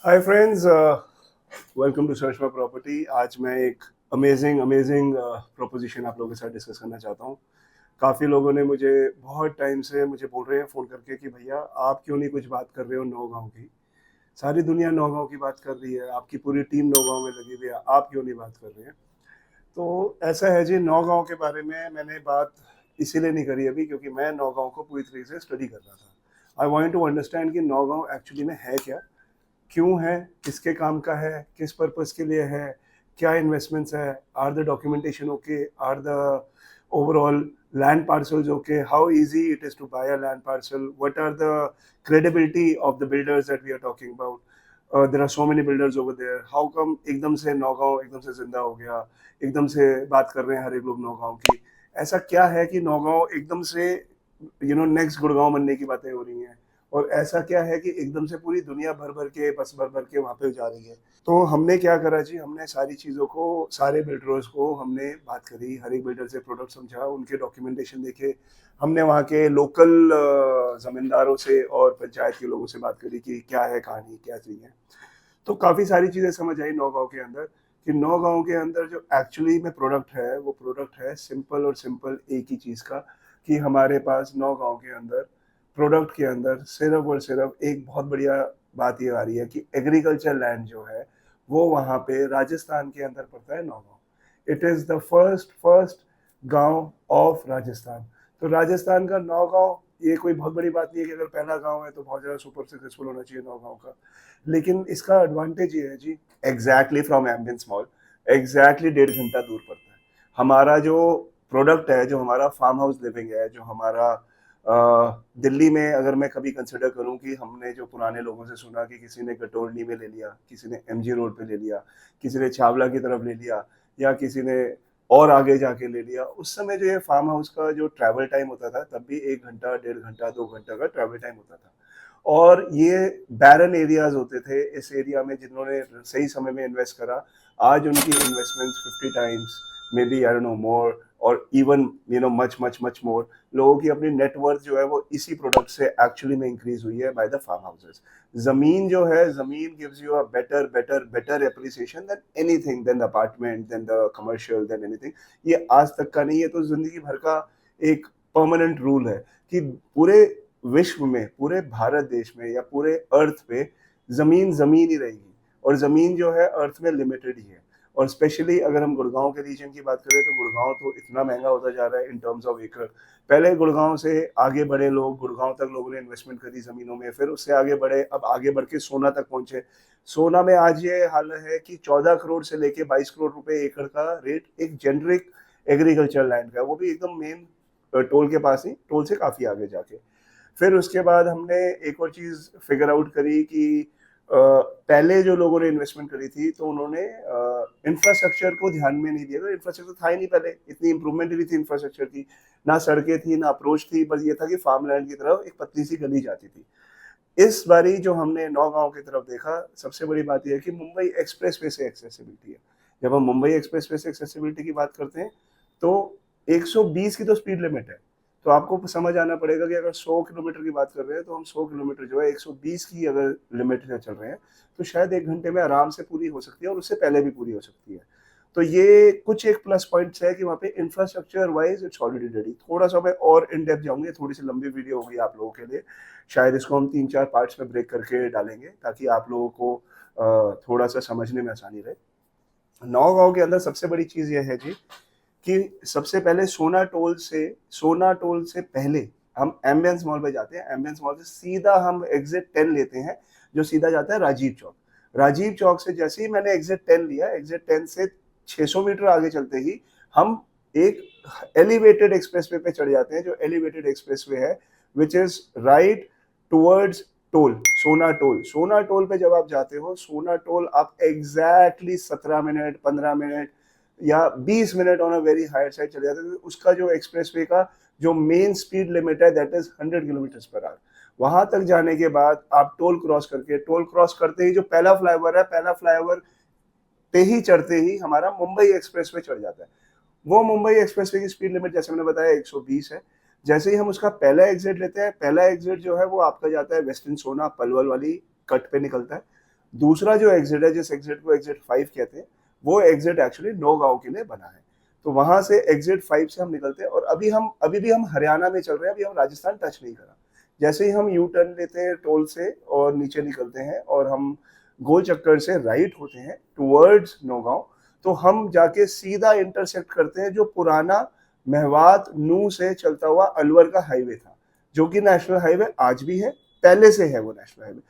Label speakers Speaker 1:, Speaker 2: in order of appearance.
Speaker 1: Hi friends, welcome to search for property. आज मैं एक अमेजिंग अमेजिंग प्रोपोजिशन आप लोगों के साथ डिस्कस करना चाहता हूँ। काफ़ी लोगों ने मुझे बहुत टाइम से मुझे बोल रहे हैं फ़ोन करके कि भैया आप क्यों नहीं कुछ बात कर रहे हो नौगांव की। सारी दुनिया नौगांव की बात कर रही है, आपकी पूरी टीम नौगांव में लगी हुई है, आप क्यों नहीं बात कर रहे हैं। तो ऐसा है जी, नौगांव के बारे में मैंने बात इसीलिए नहीं करी अभी क्योंकि मैं नौगांव को पूरी तरीके से स्टडी कर रहा था। आई वॉन्ट टू अंडरस्टैंड कि नौगांव एक्चुअली में है क्या, क्यों है, किसके काम का है, किस पर्पस के लिए है, क्या इन्वेस्टमेंट्स है, or the documentation okay, or the overall land parcels okay, how easy it is to buy a land parcel, what are the credibility of the builders that we are talking about. There are so many builders over there, how come एकदम से नौगांव एकदम से जिंदा हो गया, एकदम से बात कर रहे हैं हर एक लोग नौगांव की। ऐसा क्या है कि नौगांव एकदम से नेक्स्ट गुड़गांव बनने की बातें हो रही हैं, और ऐसा क्या है कि एकदम से पूरी दुनिया भर भर के बस भर भर के वहाँ पे जा रही है। तो हमने क्या करा जी, हमने सारी चीज़ों को, सारे बिल्डर्स को हमने बात करी, हर एक बिल्डर से प्रोडक्ट समझा, उनके डॉक्यूमेंटेशन देखे। हमने वहाँ के लोकल ज़मींदारों से और पंचायत के लोगों से बात करी कि क्या है कहानी, क्या चाहिए। तो काफ़ी सारी चीज़ें समझ आई नौगांव के अंदर, कि नौगांव के अंदर जो एक्चुअली में प्रोडक्ट है वो प्रोडक्ट है सिंपल और सिंपल एक ही चीज़ का, कि हमारे पास नौगांव के अंदर प्रोडक्ट के अंदर सिर्फ और सिर्फ एक बहुत बढ़िया बात ये आ रही है कि एग्रीकल्चर लैंड जो है वो वहाँ पे राजस्थान के अंदर पड़ता है Naugaon. It is the first first गांव ऑफ राजस्थान। तो राजस्थान का नौगांव, ये कोई बहुत बड़ी बात नहीं है कि अगर पहला गांव है तो बहुत ज़्यादा सुपर सक्सेसफुल होना चाहिए नौगांव का। लेकिन इसका एडवांटेज ये है जी, exactly from Ambience mall, exactly 1.5 घंटा दूर पड़ता है। हमारा जो प्रोडक्ट है, जो हमारा फार्म हाउस लिविंग है, जो हमारा दिल्ली में अगर मैं कभी कंसिडर करूं कि हमने जो पुराने लोगों से सुना कि किसी ने कटोरनी में ले लिया, किसी ने एमजी रोड पे ले लिया, किसी ने छावला की तरफ ले लिया, या किसी ने और आगे जाके ले लिया, उस समय जो ये फार्म हाउस का जो ट्रैवल टाइम होता था तब भी 1 घंटा, 1.5 घंटा, 2 घंटा का ट्रैवल टाइम होता था। और ये बैरन एरियाज होते थे। इस एरिया में जिन्होंने सही समय में इन्वेस्ट करा, आज उनकी investments 50 times, maybe I don't know more, और even much much much more. लोगों की अपनी नेटवर्थ जो है वो इसी प्रोडक्ट से एक्चुअली में इंक्रीज हुई है बाय द फार्म हाउसेस। जमीन जो है, जमीन gives you a better better better appreciation than anything, than the apartment, than the commercial, than anything. ये आज तक का नहीं है, तो जिंदगी भर का एक परमानेंट रूल है कि पूरे विश्व में, पूरे भारत देश में, या पूरे अर्थ पे जमीन जमीन ही रहेगी, और जमीन जो है अर्थ में लिमिटेड ही है। और स्पेशली अगर हम गुड़गांव के रीजन की बात करें तो गुड़गांव तो इतना महंगा होता जा रहा है इन टर्म्स ऑफ एकड़। पहले गुड़गांव से आगे बढ़े लोग, गुड़गांव तक लोगों ने इन्वेस्टमेंट करी जमीनों में, फिर उससे आगे बढ़े, अब आगे बढ़ के सोना तक पहुंचे। सोना में आज ये हाल है कि 14 करोड़ से लेके 22 करोड़ रुपए एकड़ का रेट एक जेनरिक एग्रीकल्चर लैंड का, वो भी एकदम मेन टोल के पास ही, टोल से काफी आगे जाके। फिर उसके बाद हमने एक और चीज फिगर आउट करी कि पहले जो लोगों ने इन्वेस्टमेंट करी थी तो उन्होंने इंफ्रास्ट्रक्चर को ध्यान में नहीं दिया। तो इंफ्रास्ट्रक्चर था ही नहीं पहले, इतनी इंप्रूवमेंट ही नहीं थी इंफ्रास्ट्रक्चर की, ना सड़कें थी ना अप्रोच थी, बस ये था कि फार्म लैंड की तरफ एक पतली सी गली जाती थी। इस बारी जो हमने नौगांव की तरफ देखा, सबसे बड़ी बात यह है कि मुंबई एक्सप्रेसवे से एक्सेसिबिलिटी है। जब हम मुंबई एक्सप्रेसवे से एक्सेसिबिलिटी की बात करते हैं तो 120 की तो स्पीड लिमिट है। तो आपको समझ आना पड़ेगा कि अगर 100 किलोमीटर की बात कर रहे हैं तो हम 100 किलोमीटर जो है 120 की अगर लिमिट से चल रहे हैं तो शायद 1 घंटे में आराम से पूरी हो सकती है, और उससे पहले भी पूरी हो सकती है। तो ये कुछ एक प्लस पॉइंट्स है कि वहाँ पे infrastructure wise it's already ready. थोड़ा सा मैं और इन डेप्थ जाऊंगे, थोड़ी सी लंबी वीडियो होगी आप लोगों के लिए, शायद इसको हम 3-4 पार्ट्स में ब्रेक करके डालेंगे ताकि आप लोगों को थोड़ा सा समझने में आसानी रहे। नौगांव के अंदर सबसे बड़ी चीज यह है जी कि सबसे पहले सोना टोल से पहले हम एम्बियंस मॉल पे जाते हैं। एम्बियंस मॉल से सीधा हम एग्जिट 10 लेते हैं, जो सीधा जाता है राजीव चौक। राजीव चौक से जैसे ही मैंने एग्जिट 10 लिया, एग्जिट 10 से 600 मीटर आगे चलते ही हम एक एलिवेटेड एक्सप्रेसवे पे चढ़ जाते हैं। जो एलिवेटेड एक्सप्रेसवे है which is right towards toll, सोना टोल। सोना टोल पे जब आप जाते हो, सोना टोल आप एग्जैक्टली 17 मिनट, 15 मिनट या 20 minute on a very higher side चले जाते हैं। उसका जो एक्सप्रेसवे का जो मेन स्पीड लिमिट है that is 100 kilometre per hour. वहां तक जाने के बाद आप टोल क्रॉस करते ही जो पहला फ्लाईओवर है, पहला फ्लाईओवर पे ही चढ़ते ही हमारा मुंबई एक्सप्रेसवे चढ़ जाता है। वो मुंबई एक्सप्रेसवे की स्पीड लिमिट जैसे मैंने बताया 120 है। जैसे ही हम उसका पहला एग्जिट लेते हैं, पहला एग्जिट जो है वो आपका जाता है वेस्टर्न सोना पलवल वाली कट पे निकलता है। दूसरा जो एग्जिट है, जिस एग्जिट को एग्जिट 5 कहते हैं, वो एग्जिट एक्चुअली नौगांव के लिए बना है। तो वहां से एग्जिट 5 से हम निकलते हैं और अभी भी हम हरियाणा में चल रहे हैं, अभी हम राजस्थान टच नहीं करा। जैसे ही हम यू टर्न लेते हैं टोल से और नीचे निकलते हैं और हम गोल चक्कर से राइट होते हैं टुवर्ड्स नौगांव, तो हम जाके सीधा इंटरसेक्ट करते हैं जो पुराना मेवात नू से चलता हुआ अलवर का हाईवे था, जो कि नेशनल हाईवे आज भी है, पहले से है वो नेशनल हाईवे।